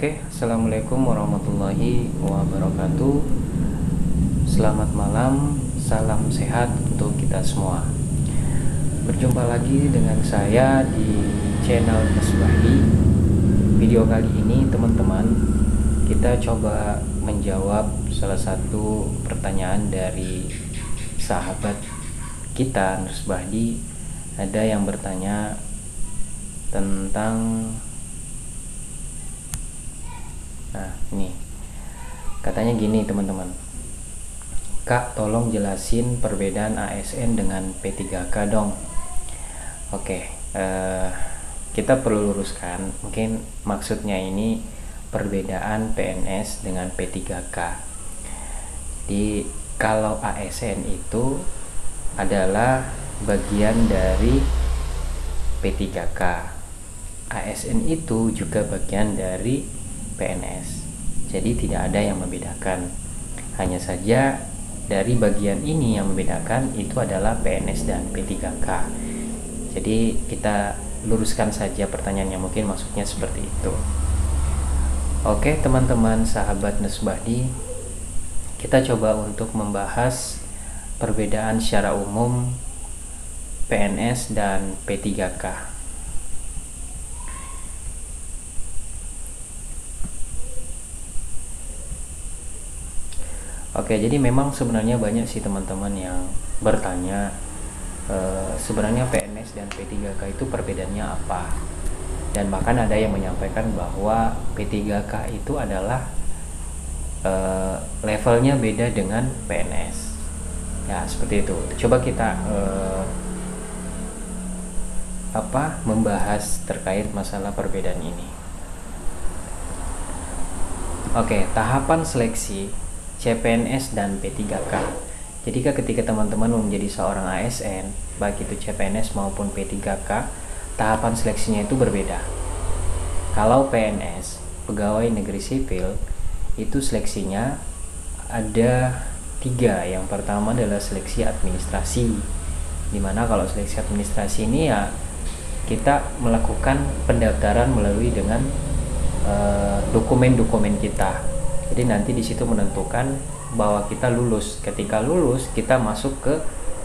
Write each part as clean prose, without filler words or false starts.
Assalamualaikum warahmatullahi wabarakatuh. Selamat malam, salam sehat untuk kita semua. Berjumpa lagi dengan saya di channel Mesbahi. Video kali ini teman-teman, kita coba menjawab salah satu pertanyaan dari sahabat kita Mesbahi. Ada yang bertanya tentang ini katanya gini teman-teman, Kak tolong jelasin perbedaan ASN dengan P3K dong. Kita perlu luruskan, mungkin maksudnya ini perbedaan PNS dengan P3K. Kalau ASN itu adalah bagian dari P3K, ASN itu juga bagian dari PNS. Jadi tidak ada yang membedakan. Hanya saja dari bagian ini yang membedakan itu adalah PNS dan P3K. Jadi kita luruskan saja pertanyaannya, mungkin maksudnya seperti itu. Oke teman-teman sahabat Mesbahi, kita coba untuk membahas perbedaan secara umum PNS dan P3K. Jadi memang sebenarnya banyak sih teman-teman yang bertanya sebenarnya PNS dan P3K itu perbedaannya apa, dan bahkan ada yang menyampaikan bahwa P3K itu adalah levelnya beda dengan PNS. Ya seperti itu. Coba kita membahas terkait masalah perbedaan ini. Tahapan seleksi CPNS dan P3K. Jadi ketika teman-teman mau menjadi seorang ASN, baik itu CPNS maupun P3K, tahapan seleksinya itu berbeda. Kalau PNS, pegawai negeri sipil, itu seleksinya ada 3. Yang pertama adalah seleksi administrasi, dimana kalau seleksi administrasi ini ya kita melakukan pendaftaran melalui dengan dokumen-dokumen kita. Jadi nanti di situ menentukan bahwa kita lulus. Ketika lulus, kita masuk ke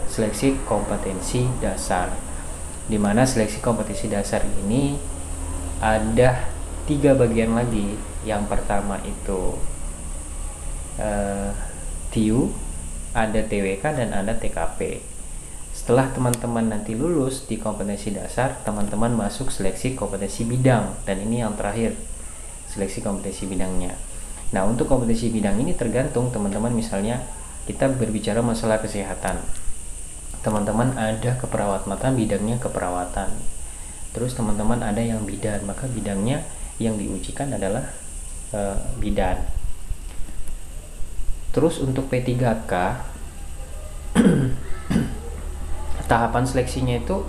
seleksi kompetensi dasar. Di mana seleksi kompetensi dasar ini ada 3 bagian lagi. Yang pertama itu TIU, ada TWK dan ada TKP. Setelah teman-teman nanti lulus di kompetensi dasar, teman-teman masuk seleksi kompetensi bidang, dan ini yang terakhir, seleksi kompetensi bidangnya. Nah, untuk kompetensi bidang ini tergantung teman-teman, misalnya kita berbicara masalah kesehatan. Teman-teman ada keperawatan, bidangnya keperawatan. Terus teman-teman ada yang bidan, maka bidangnya yang diujikan adalah bidan. Terus untuk P3K tahapan seleksinya itu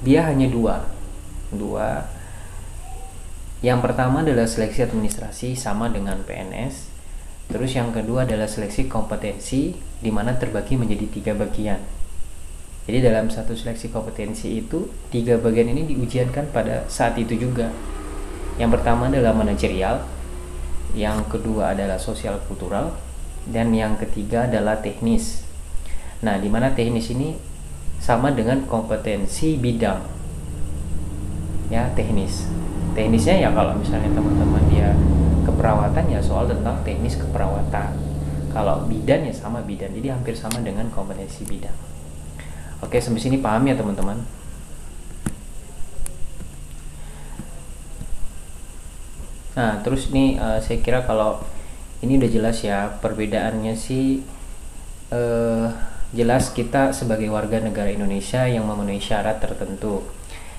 dia hanya dua. Yang pertama adalah seleksi administrasi sama dengan PNS. Terus yang kedua adalah seleksi kompetensi, di mana terbagi menjadi 3 bagian. Jadi dalam satu seleksi kompetensi itu 3 bagian ini diujiankan pada saat itu juga. Yang pertama adalah manajerial, yang kedua adalah sosial kultural, dan yang ketiga adalah teknis. Nah, di mana teknis ini sama dengan kompetensi bidang. Ya, teknisnya ya kalau misalnya teman-teman dia keperawatan, ya soal tentang teknis keperawatan. Kalau bidan ya sama bidan, jadi hampir sama dengan kompetensi bidang. Oke, sampai sini paham ya teman-teman? Nah, terus nih saya kira kalau ini udah jelas ya perbedaannya sih. Jelas kita sebagai warga negara Indonesia yang memenuhi syarat tertentu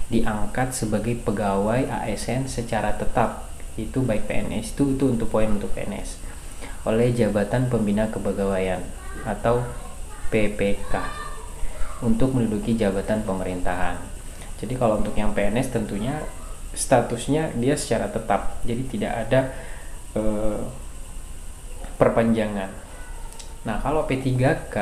diangkat sebagai pegawai ASN secara tetap, itu baik PNS itu untuk poin untuk PNS, oleh Jabatan Pembina Kepegawaian atau PPK untuk menduduki jabatan pemerintahan. Jadi kalau untuk yang PNS tentunya statusnya dia secara tetap, jadi tidak ada perpanjangan. Nah, kalau P3K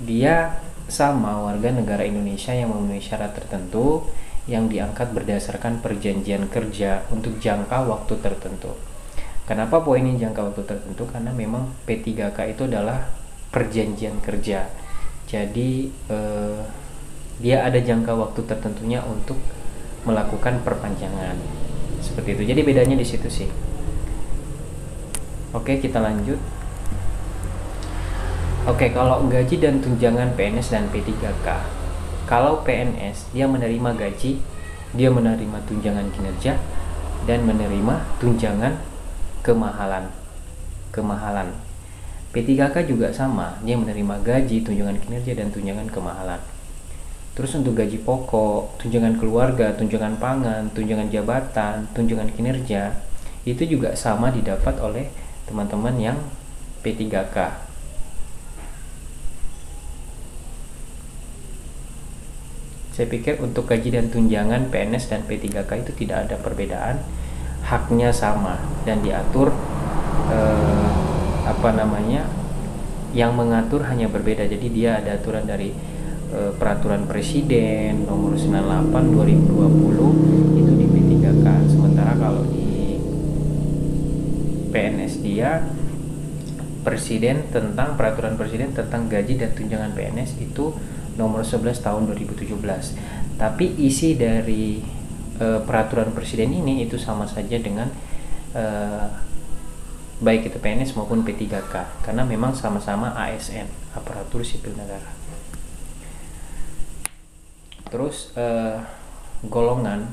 dia sama warga negara Indonesia yang memenuhi syarat tertentu, yang diangkat berdasarkan perjanjian kerja untuk jangka waktu tertentu. Kenapa poin ini jangka waktu tertentu? Karena memang P3K itu adalah perjanjian kerja. Jadi dia ada jangka waktu tertentunya untuk melakukan perpanjangan. Seperti itu. Jadi bedanya di situ sih. Oke, kita lanjut. Oke, kalau gaji dan tunjangan PNS dan P3K. Kalau PNS, dia menerima gaji, dia menerima tunjangan kinerja, dan menerima tunjangan kemahalan. P3K juga sama, dia menerima gaji, tunjangan kinerja, dan tunjangan kemahalan. Terus untuk gaji pokok, tunjangan keluarga, tunjangan pangan, tunjangan jabatan, tunjangan kinerja, itu juga sama didapat oleh teman-teman yang P3K. Saya pikir untuk gaji dan tunjangan PNS dan P3K itu tidak ada perbedaan, haknya sama dan diatur yang mengatur hanya berbeda. Jadi dia ada aturan dari peraturan presiden nomor 98 2020 itu di P3K. Sementara kalau di PNS dia peraturan presiden tentang gaji dan tunjangan PNS itu nomor 11 tahun 2017. Tapi isi dari peraturan presiden ini itu sama saja dengan baik itu PNS maupun P3K, karena memang sama-sama ASN, aparatur sipil negara. Terus golongan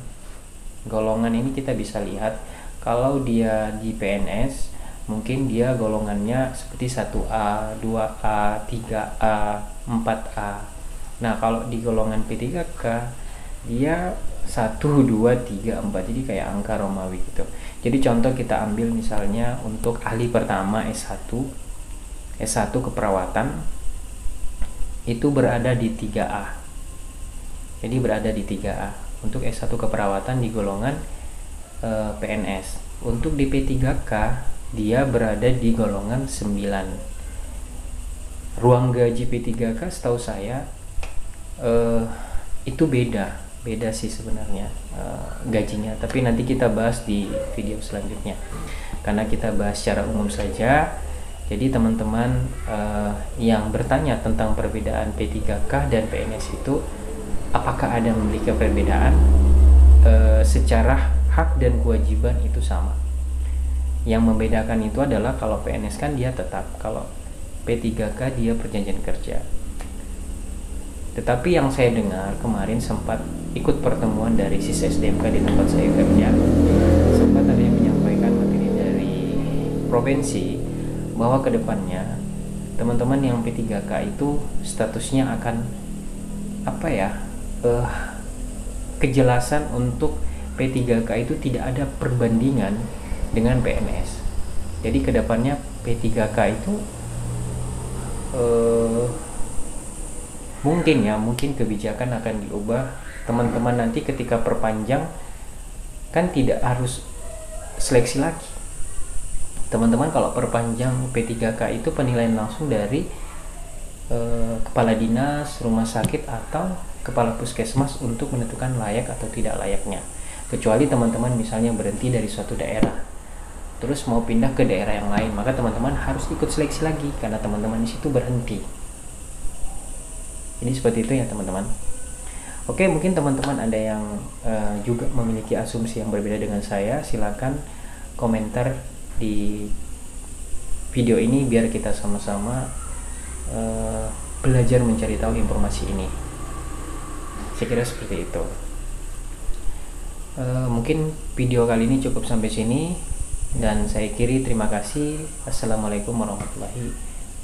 ini kita bisa lihat kalau dia di PNS mungkin dia golongannya seperti 1A, 2A, 3A, 4A. Nah, kalau di golongan P3K dia 1, 2, 3, 4. Jadi kayak angka Romawi gitu. Jadi contoh kita ambil misalnya untuk ahli pertama S1 keperawatan itu berada di 3A. Jadi berada di 3A. Untuk S1 keperawatan di golongan PNS. Untuk di P3K dia berada di golongan 9. Ruang gaji P3K setahu saya itu beda sih sebenarnya gajinya, tapi nanti kita bahas di video selanjutnya karena kita bahas secara umum saja. Jadi teman-teman yang bertanya tentang perbedaan P3K dan PNS itu apakah ada memiliki perbedaan, secara hak dan kewajiban itu sama. Yang membedakan itu adalah kalau PNS kan dia tetap, kalau P3K dia perjanjian kerja. Tetapi yang saya dengar kemarin sempat ikut pertemuan dari SIS SDMK di tempat saya kerja, sempat ada yang menyampaikan materi dari provinsi bahwa kedepannya teman-teman yang P3K itu statusnya akan kejelasan untuk P3K itu tidak ada perbandingan dengan PNS. Jadi kedepannya P3K itu mungkin kebijakan akan diubah. Teman-teman nanti ketika perpanjang kan tidak harus seleksi lagi. Teman-teman kalau perpanjang P3K itu penilaian langsung dari kepala dinas, rumah sakit atau kepala puskesmas untuk menentukan layak atau tidak layaknya. Kecuali teman-teman misalnya berhenti dari suatu daerah terus mau pindah ke daerah yang lain, maka teman-teman harus ikut seleksi lagi karena teman-teman di situ berhenti. Ini seperti itu ya teman-teman. Oke, mungkin teman-teman ada yang juga memiliki asumsi yang berbeda dengan saya, silakan komentar di video ini biar kita sama-sama belajar mencari tahu informasi ini. Saya kira seperti itu. Mungkin video kali ini cukup sampai sini dan saya akhiri. Terima kasih. Assalamualaikum warahmatullahi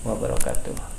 wabarakatuh.